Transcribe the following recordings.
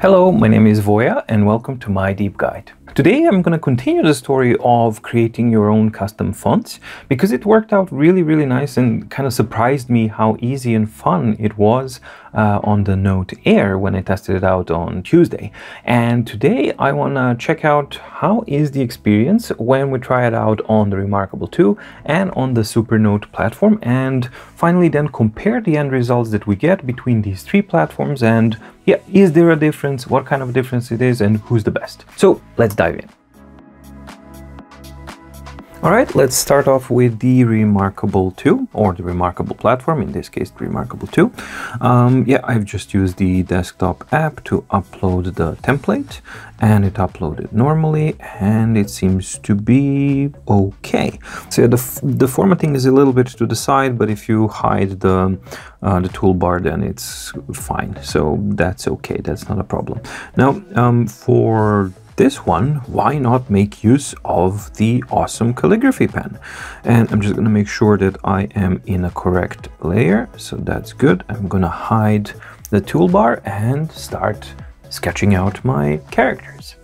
Hello, my name is Voya and welcome to My Deep Guide. Today I'm going to continue the story of creating your own custom fonts because it worked out really nice and kind of surprised me how easy and fun it was on the Note Air when I tested it out on Tuesday. And today I want to check out how is the experience when we try it out on the Remarkable 2 and on the Supernote platform, and finally then compare the end results that we get between these three platforms and is there a difference, what kind of difference it is, and who's the best. So let's dive in. Alright, let's start off with the Remarkable 2, or the Remarkable platform, in this case the Remarkable 2. I've just used the desktop app to upload the template, and it uploaded normally, and it seems to be okay. So the formatting is a little bit to the side, but if you hide the toolbar, then it's fine. So that's okay, that's not a problem. Now, for this one, why not make use of the awesome calligraphy pen? And I'm just going to make sure that I am in a correct layer, so that's good. I'm going to hide the toolbar and start sketching out my characters.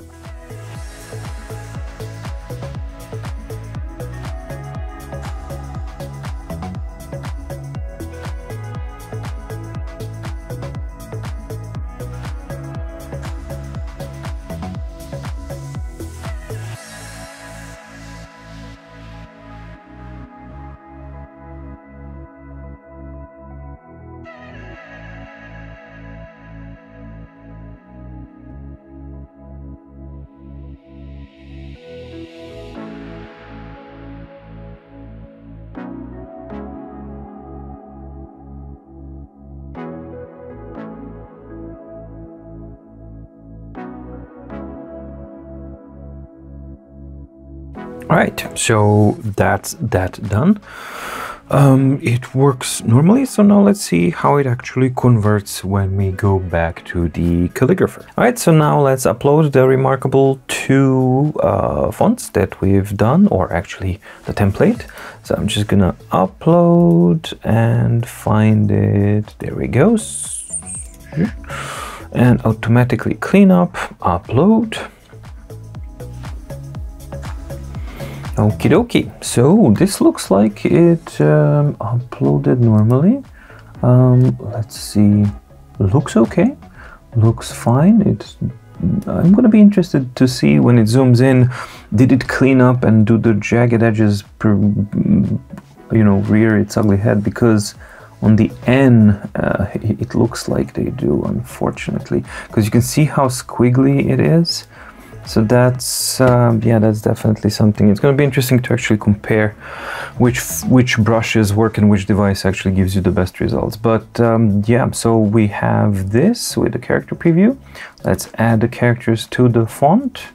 Alright, so that's that done. It works normally, so now let's see how it actually converts when we go back to the calligrapher. Alright, so now let's upload the Remarkable 2 fonts that we've done, or actually the template. So I'm just gonna upload and find it. There we go. And automatically clean up, upload. Okie dokie, so this looks like it uploaded normally. Let's see, looks okay, looks fine. I'm gonna be interested to see when it zooms in, did it clean up and do the jagged edges rear its ugly head? Because on the N it looks like they do, unfortunately, because you can see how squiggly it is. So that's that's definitely something. It's going to be interesting to actually compare which brushes work and which device actually gives you the best results. But so we have this with the character preview. Let's add the characters to the font.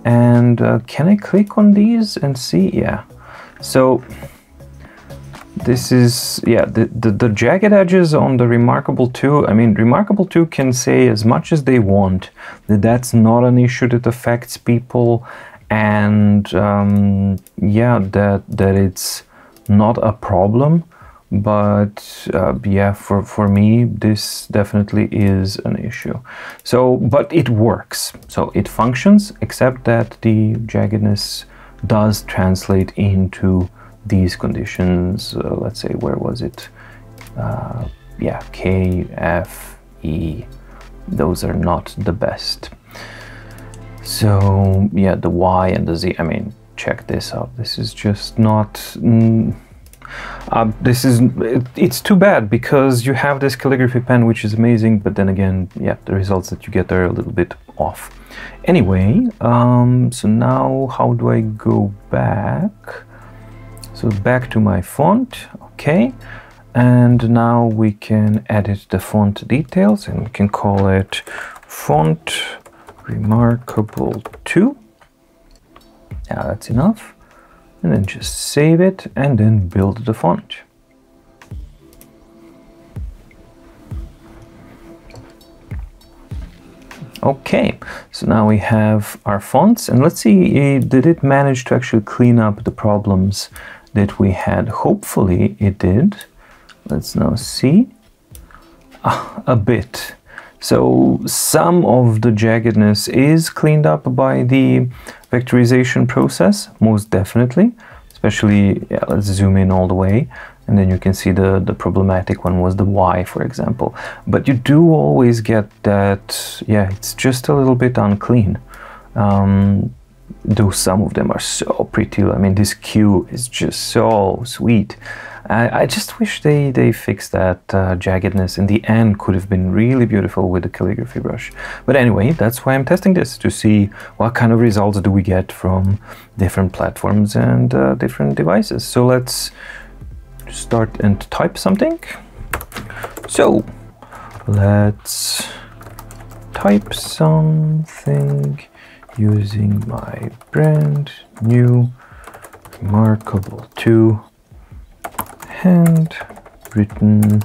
And can I click on these and see? Yeah. So this is, the jagged edges on the Remarkable 2. I mean, Remarkable 2 can say as much as they want that that's not an issue that affects people, and that it's not a problem. But for me, this definitely is an issue. So, but it works. So it functions, except that the jaggedness does translate into these conditions. Let's say, where was it? K, F, E. Those are not the best. So the Y and the Z, I mean, check this out. This is just not it's too bad, because you have this calligraphy pen, which is amazing, but then again, the results that you get are a little bit off. Anyway, so now how do I go back? So back to my font, okay, and now we can edit the font details, and we can call it Font Remarkable 2. Yeah, that's enough. And then just save it and then build the font. Okay, so now we have our fonts, and let's see, did it manage to actually clean up the problems that we had? Hopefully it did. Let's now see. A bit. So some of the jaggedness is cleaned up by the vectorization process, most definitely. Especially, yeah, let's zoom in all the way, and then you can see the problematic one was the Y, for example. But you do always get that, yeah, it's just a little bit unclean. Though some of them are so pretty. I mean, this Q is just so sweet. I just wish they fixed that jaggedness. In the end, could have been really beautiful with the calligraphy brush. But anyway, that's why I'm testing this, to see what kind of results do we get from different platforms and different devices. So let's start and type something. So let's type something using my brand new Remarkable 2 handwritten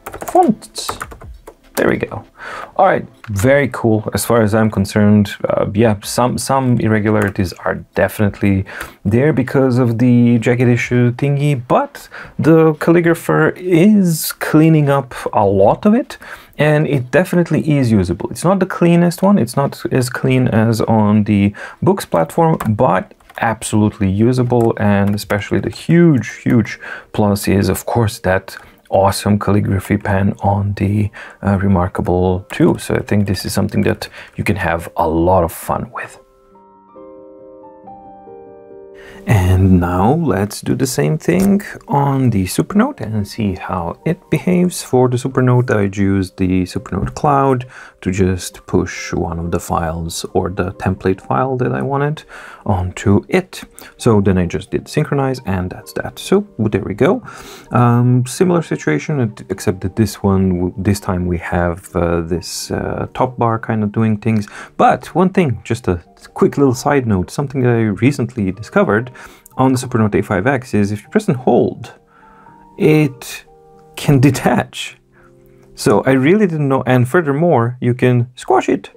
fonts. There we go. All right, very cool. As far as I'm concerned, yeah, some irregularities are definitely there because of the jagged issue thingy, but the calligrapher is cleaning up a lot of it, and it definitely is usable. It's not the cleanest one. It's not as clean as on the Boox platform, but absolutely usable. And especially the huge plus is, of course, that awesome calligraphy pen on the Remarkable 2. So I think this is something that you can have a lot of fun with. And now let's do the same thing on the Supernote and see how it behaves. For the Supernote, I used the Supernote Cloud to just push one of the files or the template file that I wanted onto it. So then I just did synchronize, and that's that. So there we go. Similar situation, except that this time we have this top bar kind of doing things. But one thing, just a quick little side note, something that I recently discovered on the Supernote A5X is if you press and hold, it can detach. So I really didn't know, and furthermore, you can squash it.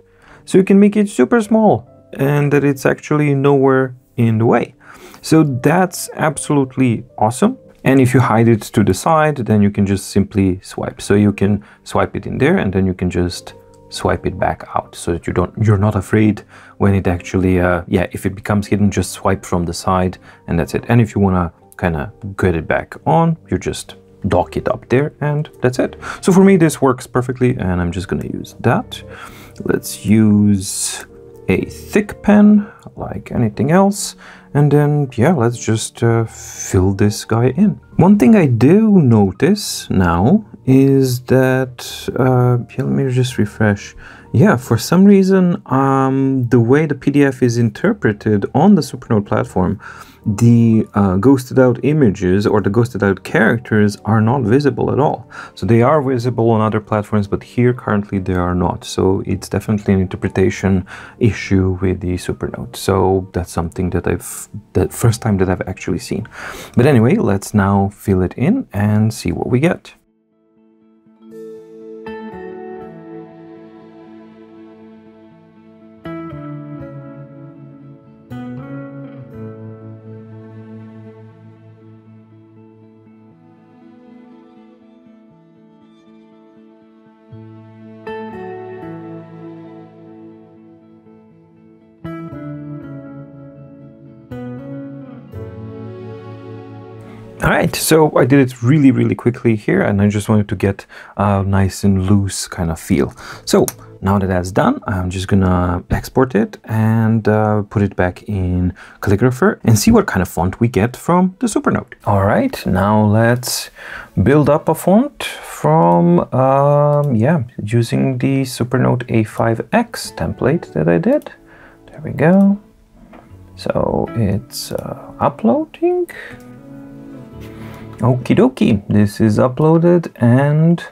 So you can make it super small and that it's actually nowhere in the way. So that's absolutely awesome. And if you hide it to the side, then you can just simply swipe. So you can swipe it in there, and then you can just swipe it back out, so that you're not afraid when it actually yeah, if it becomes hidden, just swipe from the side and that's it. And if you want to kind of get it back on, you just dock it up there and that's it. So for me this works perfectly, and I'm just gonna use that. Let's use a thick pen like anything else, and then yeah, let's just fill this guy in. One thing I do notice now is that yeah, let me just refresh. Yeah, for some reason the way the PDF is interpreted on the Supernote platform, the ghosted out images or the ghosted out characters are not visible at all. So they are visible on other platforms, but here currently they are not. So it's definitely an interpretation issue with the Supernote. So that's something that the first time that I've actually seen. But anyway, let's now fill it in and see what we get. Alright, so I did it really quickly here, and I just wanted to get a nice and loose kind of feel. So now that that's done, I'm just gonna export it and put it back in Calligrapher and see what kind of font we get from the Supernote. Alright, now let's build up a font from, yeah, using the Supernote A5X template that I did. There we go. So it's uploading. Okie dokie, this is uploaded, and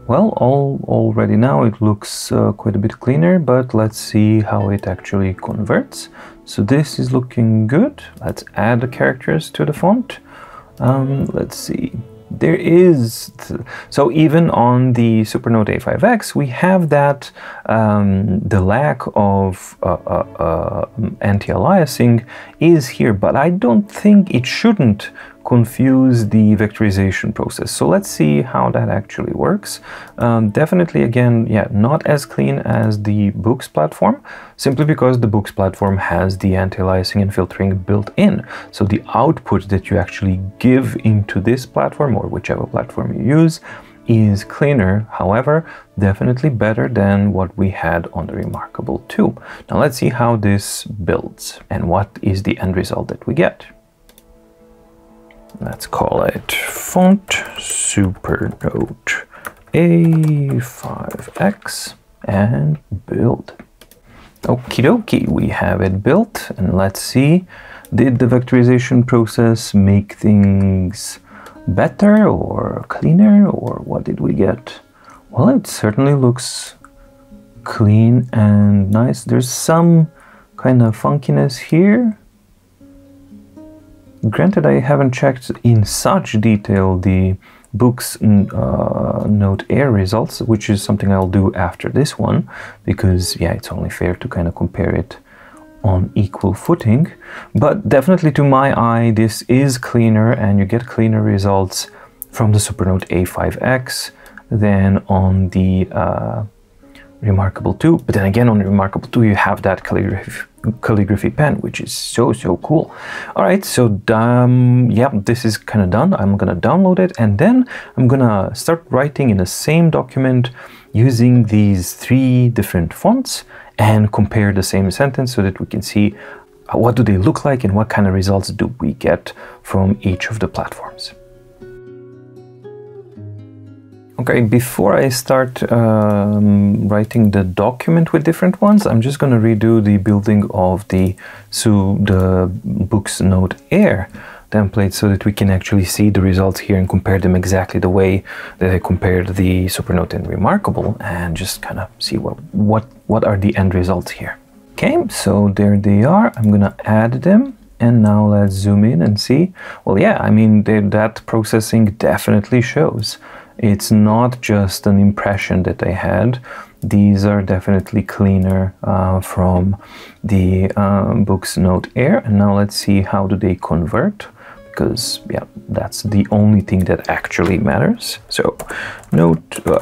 well, already now it looks quite a bit cleaner, but let's see how it actually converts. So this is looking good. Let's add the characters to the font. Let's see. There is, so even on the Supernote A5X, we have that, the lack of anti-aliasing is here, but I don't think it shouldn't confuse the vectorization process. So let's see how that actually works. Definitely, again, yeah, not as clean as the Boox platform, simply because the Boox platform has the anti-aliasing and filtering built in. So the output that you actually give into this platform, or whichever platform you use, is cleaner, however, definitely better than what we had on the Remarkable 2. Now let's see how this builds and what is the end result that we get. Let's call it font Supernote A5X and build. Okie dokie, we have it built, and let's see, did the vectorization process make things better or cleaner, or what did we get? Well, it certainly looks clean and nice. There's some kind of funkiness here. Granted, I haven't checked in such detail the Boox Note Air results, which is something I'll do after this one, because yeah, it's only fair to kind of compare it on equal footing. But definitely to my eye, this is cleaner, and you get cleaner results from the Supernote A5X than on the Remarkable 2. But then again, on the Remarkable 2, you have that calligraphy pen, which is so cool. All right, so yeah, this is kind of done. I'm gonna download it, and then I'm gonna start writing in the same document using these 3 different fonts and compare the same sentence so that we can see what do they look like and what kind of results do we get from each of the platforms. Okay, before I start writing the document with different ones, I'm just going to redo the building of the Boox Note Air template so that we can actually see the results here and compare them exactly the way that I compared the Supernote and Remarkable, and just kind of see what are the end results here. Okay, so there they are. I'm going to add them. And now let's zoom in and see. Well, yeah, I mean, that processing definitely shows. It's not just an impression that I had. These are definitely cleaner from the Boox Note Air. And now let's see how do they convert, because yeah, that's the only thing that actually matters. So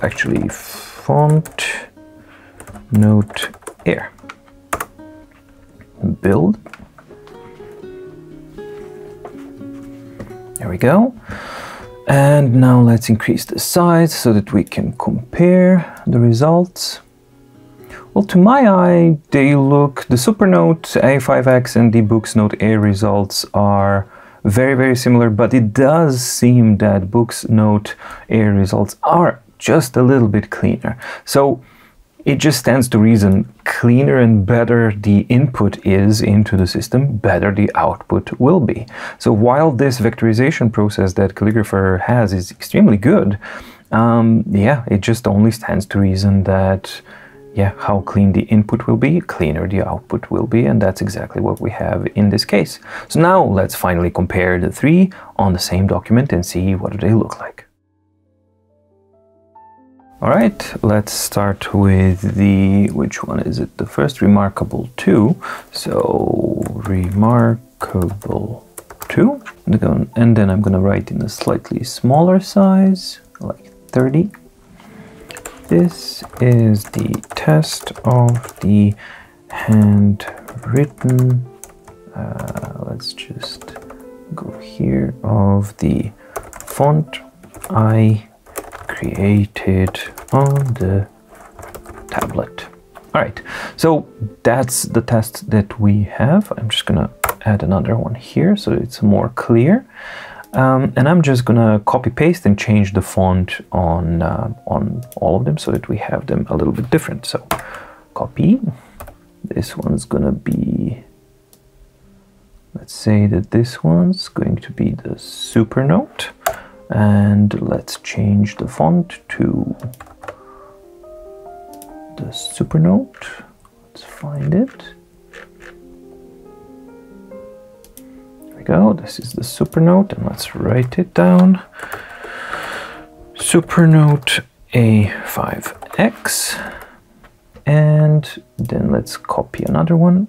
actually font Note Air, build. There we go. And now let's increase the size so that we can compare the results. Well, to my eye, they look, the Supernote A5X and the Boox Note Air results are very similar, but it does seem that Boox Note Air results are just a little bit cleaner. So it just stands to reason, cleaner and better the input is into the system, better the output will be. So while this vectorization process that Calligrapher has is extremely good, yeah, it just only stands to reason that, yeah, how clean the input will be, cleaner the output will be, and that's exactly what we have in this case. So now let's finally compare the 3 on the same document and see what do they look like. All right, let's start with the, which one is it? The first, Remarkable 2. So Remarkable 2. And then I'm gonna write in a slightly smaller size, like 30. This is the test of the handwritten, let's just go here, of the font I created on the tablet. All right, so that's the test that we have. I'm just gonna add another one here so it's more clear. And I'm just gonna copy paste and change the font on all of them so that we have them a little bit different. So copy, this one's gonna be, let's say that this one's going to be the Supernote. And let's change the font to the Supernote. Let's find it. There we go. This is the Supernote, and let's write it down. Supernote A5X. And then let's copy another one.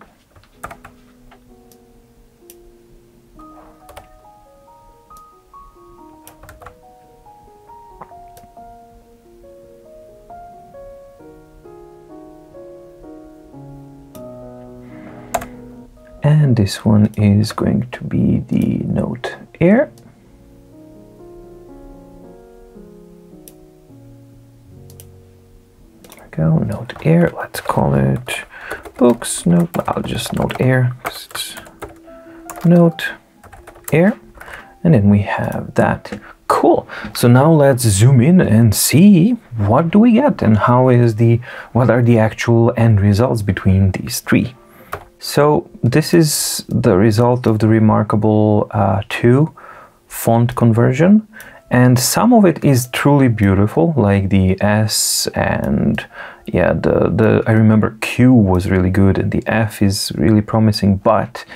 And this one is going to be the Note Air. There we go, Note Air. Let's call it Boox Note. I'll just Note Air because it's Note Air. And then we have that. Cool. So now let's zoom in and see what do we get and what are the actual end results between these three. So this is the result of the Remarkable 2 font conversion, and some of it is truly beautiful, like the S, and yeah, I remember Q was really good and the F is really promising, but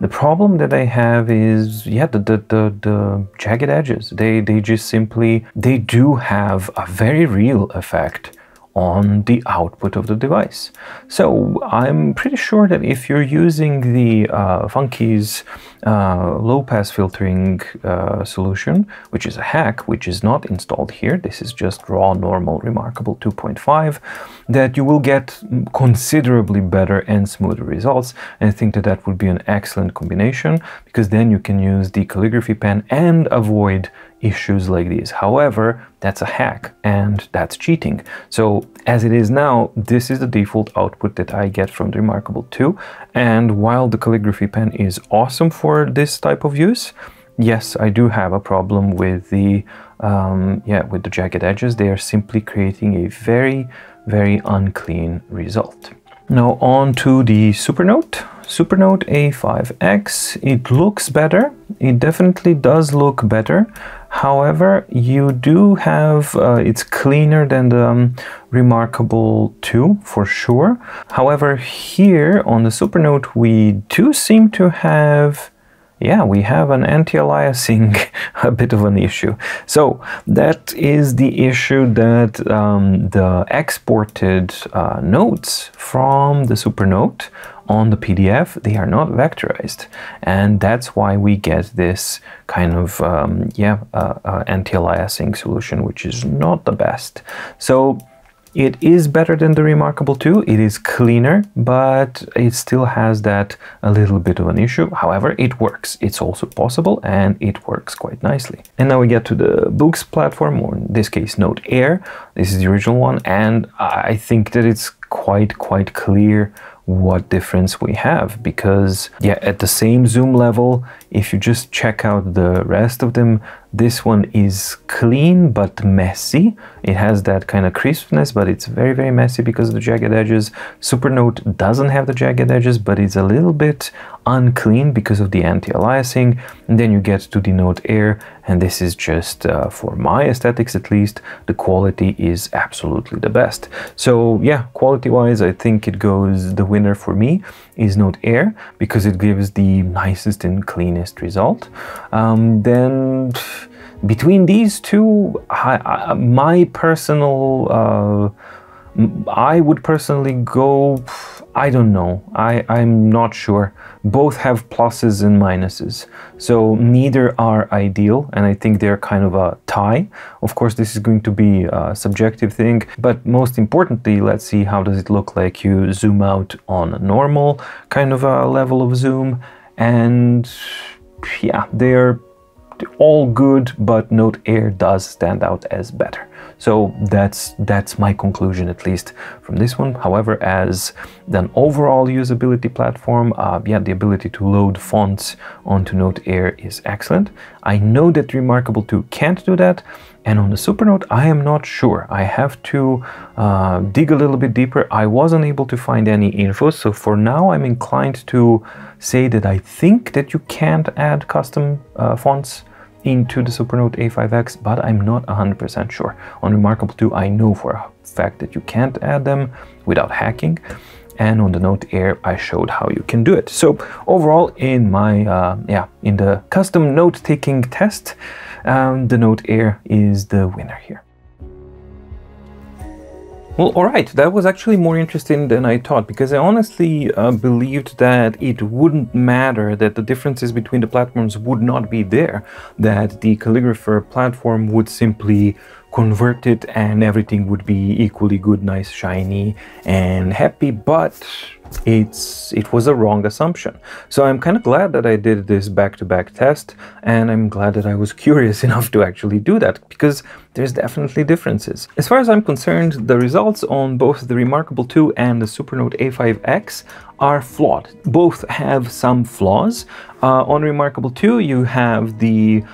the problem that I have is, yeah, the jagged edges. They just simply, they do have a very real effect on the output of the device. So I'm pretty sure that if you're using the Funky's low-pass filtering solution, which is a hack, which is not installed here, this is just raw, normal, Remarkable 2.5, that you will get considerably better and smoother results. And I think that that would be an excellent combination, because then you can use the calligraphy pen and avoid issues like these. However, that's a hack and that's cheating. So as it is now, this is the default output that I get from the Remarkable 2. And while the calligraphy pen is awesome for this type of use, yes, I do have a problem with the with the jagged edges. They are simply creating a very, very unclean result. Now on to the Supernote A5X. It looks better. It definitely does look better. However, you do have, it's cleaner than the Remarkable 2 for sure. However, here on the Supernote, we do seem to have, yeah, we have an anti-aliasing, a bit of an issue. So that is the issue that the exported notes from the Supernote on the PDF, they are not vectorized, and that's why we get this kind of anti-aliasing solution, which is not the best. So it is better than the Remarkable 2, it is cleaner, but it still has that a little bit of an issue. However, it works. It's also possible, and it works quite nicely. And now we get to the Boox platform, or in this case Note Air. This is the original one, and I think that it's quite clear what difference we have, because yeah, at the same zoom level, if you just check out the rest of them, this one is clean but messy. It has that kind of crispness, but it's very, very messy because of the jagged edges. Supernote doesn't have the jagged edges, but it's a little bit unclean because of the anti-aliasing. And then you get to the Note Air, and this is just, for my aesthetics at least, the quality is absolutely the best. So yeah, quality-wise, I think it goes, the winner for me is Note Air, because it gives the nicest and cleanest result. Then between these two, my personal, I would personally go, I don't know, I'm not sure. Both have pluses and minuses, so neither are ideal, and I think they're kind of a tie. Of course, this is going to be a subjective thing, but most importantly, let's see how does it look like you zoom out on a normal kind of a level of zoom. And yeah, they're all good, but Note Air does stand out as better. So that's my conclusion, at least from this one. However, as an overall usability platform, yeah, the ability to load fonts onto Note Air is excellent. I know that Remarkable 2 can't do that, and on the Supernote, I am not sure. I have to dig a little bit deeper. I wasn't able to find any info, so for now I'm inclined to say that I think that you can't add custom fonts into the Supernote A5X, but I'm not 100% sure. On Remarkable 2, I know for a fact that you can't add them without hacking, and on the Note Air, I showed how you can do it. So overall, in my in the custom note-taking test, the Note Air is the winner here. Well, alright, that was actually more interesting than I thought, because I honestly believed that it wouldn't matter, that the differences between the platforms would not be there, that the calligrapher platform would simply convert it and everything would be equally good, nice, shiny, and happy. But it was a wrong assumption. So I'm kind of glad that I did this back-to-back test, and I'm glad that I was curious enough to actually do that, because there's definitely differences. As far as I'm concerned, the results on both the Remarkable 2 and the Supernote A5X are flawed. Both have some flaws. On Remarkable 2, you have the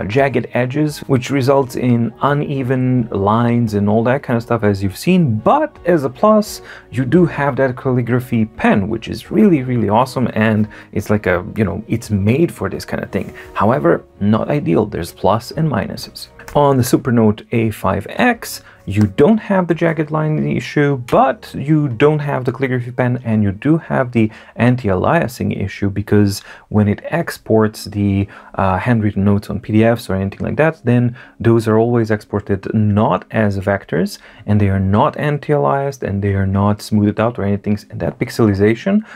jagged edges, which results in uneven lines and all that kind of stuff, as you've seen. But as a plus, you do have that calligraphy pen, which is really, really awesome. And it's like a, you know, it's made for this kind of thing. However, not ideal. There's plus and minuses. On the Supernote A5X, you don't have the jagged line issue, but you don't have the calligraphy pen, and you do have the anti-aliasing issue, because when it exports the handwritten notes on PDFs or anything like that, then those are always exported not as vectors, and they are not anti-aliased, and they are not smoothed out or anything, and that pixelization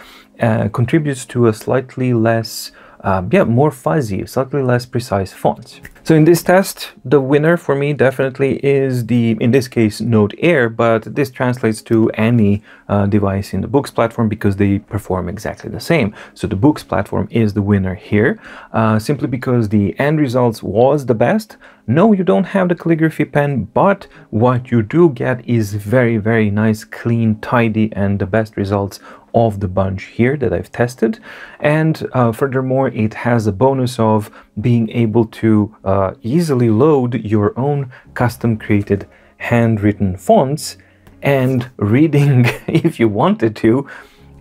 contributes to a slightly less more fuzzy, slightly less precise fonts. So in this test, the winner for me definitely is the, in this case, Note Air, but this translates to any device in the Boox platform because they perform exactly the same. So the Boox platform is the winner here, simply because the end results was the best. No, you don't have the calligraphy pen, but what you do get is very, very nice, clean, tidy, and the best results of the bunch here that I've tested. And furthermore, it has a bonus of being able to easily load your own custom created handwritten fonts and reading, if you wanted to,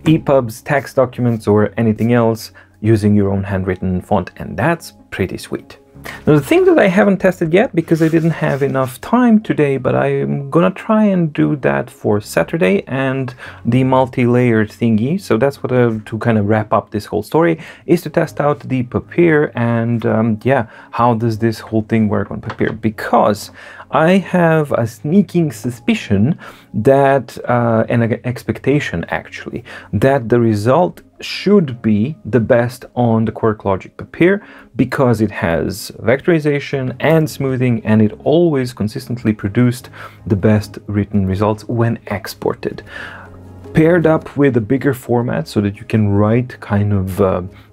EPUBs, text documents, or anything else using your own handwritten font, and that's pretty sweet. Now, the thing that I haven't tested yet because I didn't have enough time today, but I'm gonna try and do that for Saturday, and the multi-layered thingy. So that's what to kind of wrap up this whole story, is to test out the papier and yeah, how does this whole thing work on papier? Because I have a sneaking suspicion that, and an expectation actually, that the result should be the best on the QuarkLogic papier, because it has vectorization and smoothing, and it always consistently produced the best written results when exported. Paired up with a bigger format so that you can write kind of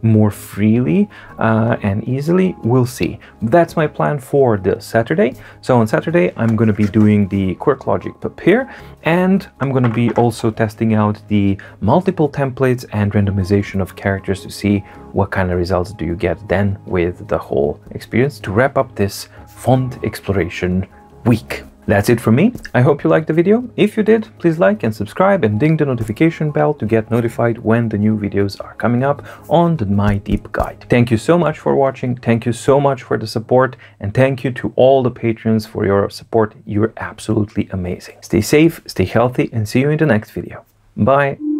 more freely and easily, we'll see. That's my plan for this Saturday. So on Saturday, I'm going to be doing the QuarkLogic papier, and I'm going to be also testing out the multiple templates and randomization of characters to see what kind of results do you get then with the whole experience, to wrap up this font exploration week. That's it from me. I hope you liked the video. If you did, please like and subscribe and ding the notification bell to get notified when the new videos are coming up on the My Deep Guide. Thank you so much for watching. Thank you so much for the support, and thank you to all the patrons for your support. You're absolutely amazing. Stay safe, stay healthy, and see you in the next video. Bye.